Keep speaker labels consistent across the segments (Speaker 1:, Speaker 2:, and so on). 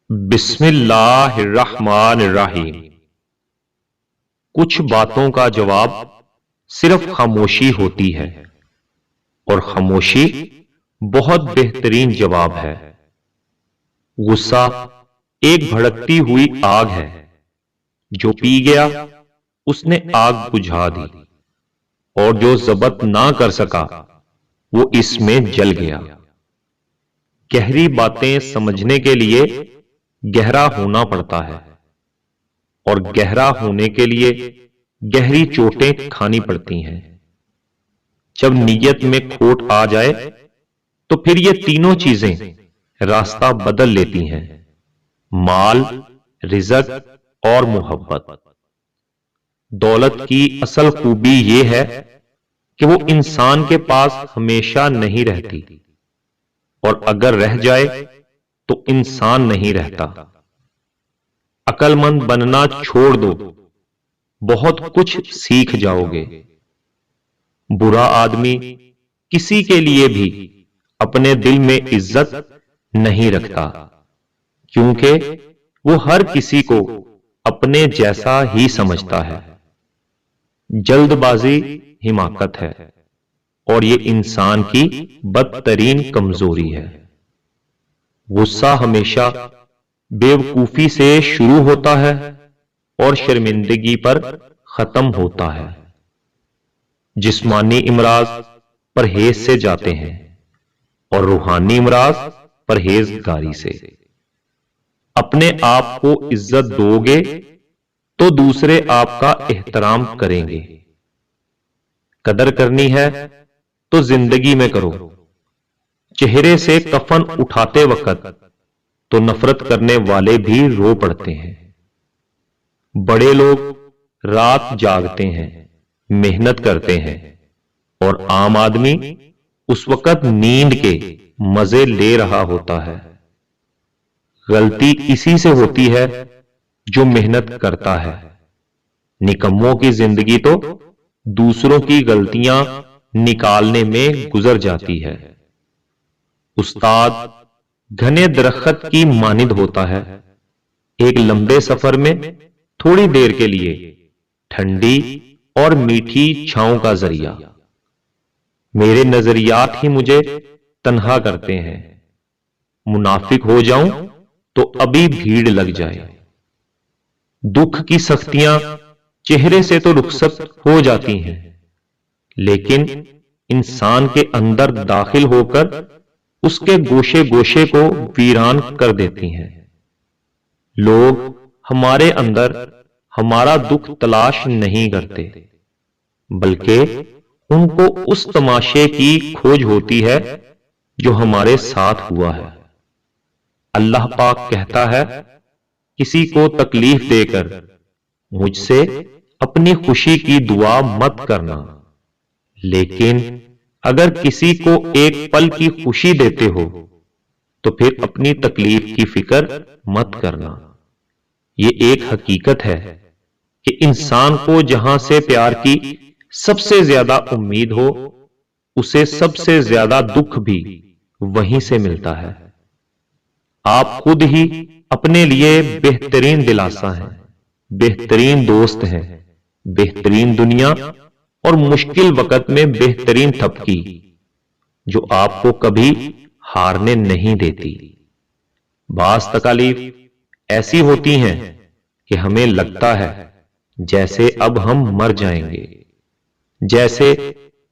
Speaker 1: بسم اللہ الرحمن الرحیم۔ کچھ باتوں کا جواب صرف خاموشی ہوتی ہے، اور خاموشی بہت بہترین جواب ہے۔ غصہ ایک بھڑکتی ہوئی آگ ہے، جو پی گیا اس نے آگ بجھا دی، اور جو ضبط نہ کر سکا وہ اس میں جل گیا۔ گہری باتیں سمجھنے کے لیے گہرا ہونا پڑتا ہے، اور گہرا ہونے کے لیے گہری چوٹیں کھانی پڑتی ہیں۔ جب نیت میں کھوٹ آ جائے تو پھر یہ تینوں چیزیں راستہ بدل لیتی ہیں: مال، رزق اور محبت۔ دولت کی اصل خوبی یہ ہے کہ وہ انسان کے پاس ہمیشہ نہیں رہتی، اور اگر رہ جائے تو انسان نہیں رہتا۔ عقل مند بننا چھوڑ دو، بہت کچھ سیکھ جاؤ گے۔ برا آدمی کسی کے لیے بھی اپنے دل میں عزت نہیں رکھتا، کیونکہ وہ ہر کسی کو اپنے جیسا ہی سمجھتا ہے۔ جلد بازی حماقت ہے، اور یہ انسان کی بدترین کمزوری ہے۔ غصہ ہمیشہ بیوقوفی سے شروع ہوتا ہے اور شرمندگی پر ختم ہوتا ہے۔ جسمانی امراض پرہیز سے جاتے ہیں، اور روحانی امراض پرہیزگاری سے۔ اپنے آپ کو عزت دو گے تو دوسرے آپ کا احترام کریں گے۔ قدر کرنی ہے تو زندگی میں کرو۔ چہرے سے کفن اٹھاتے وقت تو نفرت کرنے والے بھی رو پڑتے ہیں۔ بڑے لوگ رات جاگتے ہیں، محنت کرتے ہیں، اور عام آدمی اس وقت نیند کے مزے لے رہا ہوتا ہے۔ غلطی اسی سے ہوتی ہے جو محنت کرتا ہے۔ نکموں کی زندگی تو دوسروں کی غلطیاں نکالنے میں گزر جاتی ہے۔ استاد گھنے درخت کی مانند ہوتا ہے، ایک لمبے سفر میں تھوڑی دیر کے لیے ٹھنڈی اور میٹھی چھاؤں کا ذریعہ۔ میرے نظریات ہی مجھے تنہا کرتے ہیں۔ منافق ہو جاؤں تو ابھی بھیڑ لگ جائے۔ دکھ کی سختیاں چہرے سے تو رخصت ہو جاتی ہیں، لیکن انسان کے اندر داخل ہو کر اس کے گوشے گوشے کو ویران کر دیتی ہیں۔ لوگ ہمارے اندر ہمارا دکھ تلاش نہیں کرتے، بلکہ ان کو اس تماشے کی کھوج ہوتی ہے جو ہمارے ساتھ ہوا ہے۔ اللہ پاک کہتا ہے، کسی کو تکلیف دے کر مجھ سے اپنی خوشی کی دعا مت کرنا، لیکن اگر کسی کو ایک پل کی خوشی دیتے ہو تو پھر اپنی تکلیف کی فکر مت کرنا۔ یہ ایک حقیقت ہے کہ انسان کو جہاں سے پیار کی سب سے زیادہ امید ہو، اسے سب سے زیادہ دکھ بھی وہیں سے ملتا ہے۔ آپ خود ہی اپنے لیے بہترین دلاسا ہیں، بہترین دوست ہیں، بہترین دنیا اور مشکل وقت میں بہترین تھپکی، جو آپ کو کبھی ہارنے نہیں دیتی۔ بعض تکالیف ایسی ہوتی ہیں کہ ہمیں لگتا ہے جیسے اب ہم مر جائیں گے، جیسے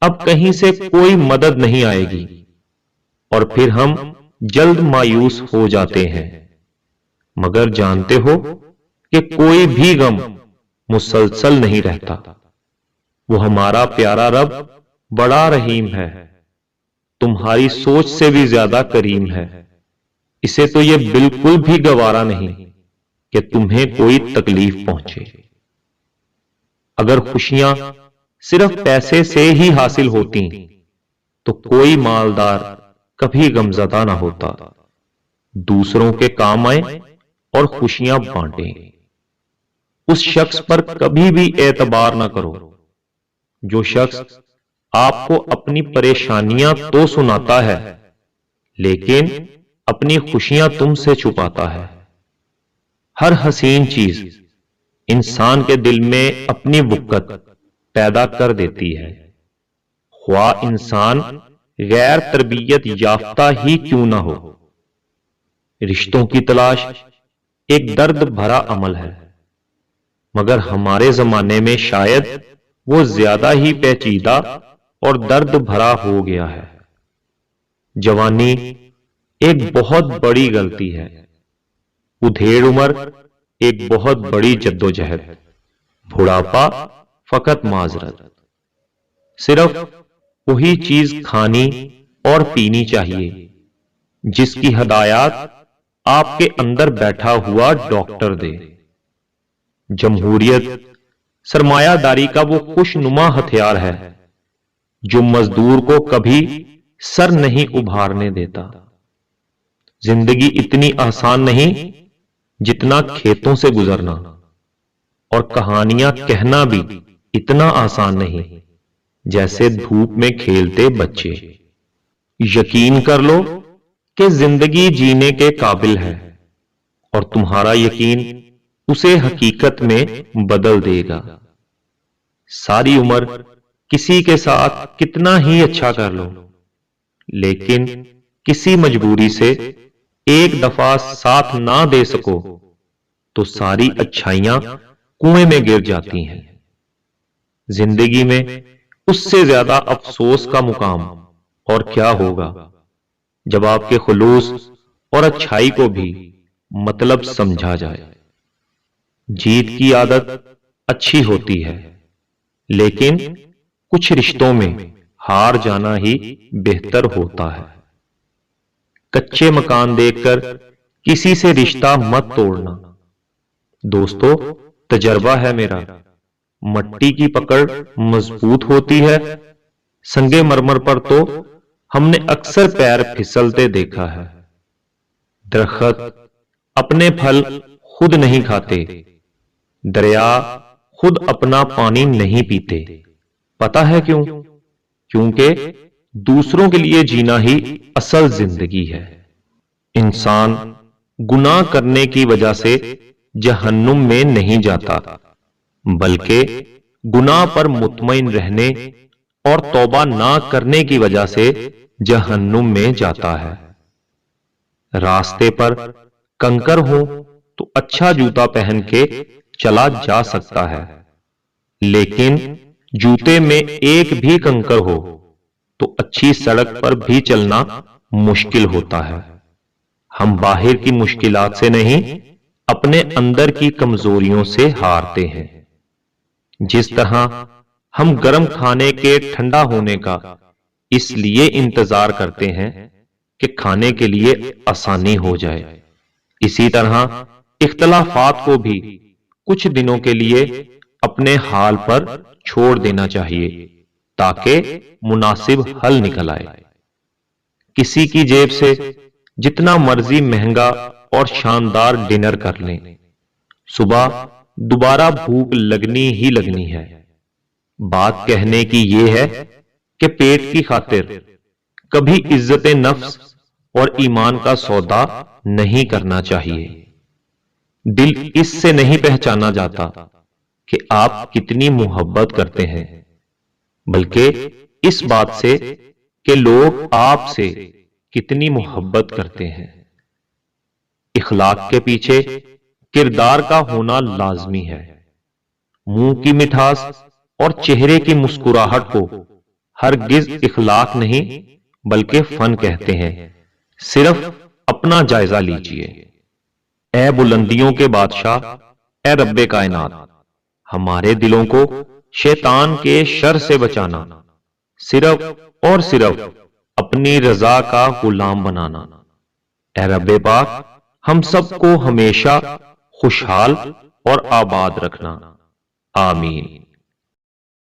Speaker 1: اب کہیں سے کوئی مدد نہیں آئے گی، اور پھر ہم جلد مایوس ہو جاتے ہیں۔ مگر جانتے ہو کہ کوئی بھی غم مسلسل نہیں رہتا۔ وہ ہمارا پیارا رب بڑا رحیم ہے، تمہاری سوچ سے بھی زیادہ کریم ہے۔ اسے تو یہ بالکل بھی گوارا نہیں کہ تمہیں کوئی تکلیف پہنچے۔ اگر خوشیاں صرف پیسے سے ہی حاصل ہوتی تو کوئی مالدار کبھی غمزدہ نہ ہوتا۔ دوسروں کے کام آئیں اور خوشیاں بانٹیں۔ اس شخص پر کبھی بھی اعتبار نہ کرو جو شخص آپ کو اپنی پریشانیاں تو سناتا ہے، لیکن اپنی خوشیاں تم سے چھپاتا ہے۔ ہر حسین چیز انسان کے دل میں اپنی وقت پیدا کر دیتی ہے، خواہ انسان غیر تربیت یافتہ ہی کیوں نہ ہو۔ رشتوں کی تلاش ایک درد بھرا عمل ہے، مگر ہمارے زمانے میں شاید وہ زیادہ ہی پیچیدہ اور درد بھرا ہو گیا ہے۔ جوانی ایک بہت بڑی غلطی ہے، ادھیڑ عمر ایک بہت بڑی جدوجہد، بڑھاپا فقط معذرت۔ صرف وہی چیز کھانی اور پینی چاہیے جس کی ہدایات آپ کے اندر بیٹھا ہوا ڈاکٹر دے۔ جمہوریت سرمایہ داری کا وہ خوش نما ہتھیار ہے جو مزدور کو کبھی سر نہیں ابھارنے دیتا۔ زندگی اتنی آسان نہیں جتنا کھیتوں سے گزرنا، اور کہانیاں کہنا بھی اتنا آسان نہیں جیسے دھوپ میں کھیلتے بچے۔ یقین کر لو کہ زندگی جینے کے قابل ہے، اور تمہارا یقین اسے حقیقت میں بدل دے گا۔ ساری عمر کسی کے ساتھ کتنا ہی اچھا کر لو، لیکن کسی مجبوری سے ایک دفعہ ساتھ نہ دے سکو تو ساری اچھائیاں کنویں میں گر جاتی ہیں۔ زندگی میں اس سے زیادہ افسوس کا مقام اور کیا ہوگا جب آپ کے خلوص اور اچھائی کو بھی مطلب سمجھا جائے۔ جیت کی عادت اچھی ہوتی ہے، لیکن کچھ رشتوں میں ہار جانا ہی بہتر ہوتا ہے۔ کچے مکان دیکھ کر کسی سے رشتہ مت توڑنا۔ دوستو، تجربہ ہے میرا، مٹی کی پکڑ مضبوط ہوتی ہے، سنگے مرمر پر تو ہم نے اکثر پیر پھسلتے دیکھا ہے۔ درخت اپنے پھل خود نہیں کھاتے، دریا خود اپنا پانی نہیں پیتے۔ پتہ ہے کیوں؟ کیونکہ دوسروں کے لیے جینا ہی اصل زندگی ہے۔ انسان گناہ کرنے کی وجہ سے جہنم میں نہیں جاتا، بلکہ گناہ پر مطمئن رہنے اور توبہ نہ کرنے کی وجہ سے جہنم میں جاتا ہے۔ راستے پر کنکر ہو تو اچھا جوتا پہن کے چلا جا سکتا ہے، لیکن جوتے میں ایک بھی کنکر ہو تو اچھی سڑک پر بھی چلنا مشکل ہوتا ہے۔ ہم باہر کی مشکلات سے نہیں، اپنے اندر کی کمزوریوں سے ہارتے ہیں۔ جس طرح ہم گرم کھانے کے ٹھنڈا ہونے کا اس لیے انتظار کرتے ہیں کہ کھانے کے لیے آسانی ہو جائے، اسی طرح اختلافات کو بھی کچھ دنوں کے لیے اپنے حال پر چھوڑ دینا چاہیے تاکہ مناسب حل نکل آئے۔ کسی کی جیب سے جتنا مرضی مہنگا اور شاندار ڈنر کر لیں، صبح دوبارہ بھوک لگنی ہی لگنی ہے۔ بات کہنے کی یہ ہے کہ پیٹ کی خاطر کبھی عزت نفس اور ایمان کا سودا نہیں کرنا چاہیے۔ دل اس سے نہیں پہچانا جاتا کہ آپ کتنی محبت کرتے ہیں، بلکہ اس بات سے کہ لوگ آپ سے کتنی محبت کرتے ہیں۔ اخلاق کے پیچھے کردار کا ہونا لازمی ہے۔ منہ کی مٹھاس اور چہرے کی مسکراہٹ کو ہرگز اخلاق نہیں بلکہ فن کہتے ہیں۔ صرف اپنا جائزہ لیجئے۔ اے بلندیوں کے بادشاہ، اے رب کائنات، ہمارے دلوں کو شیطان کے شر سے بچانا، صرف اور صرف اپنی رضا کا غلام بنانا۔ اے رب پاک، ہم سب کو ہمیشہ خوشحال اور آباد رکھنا۔ آمین۔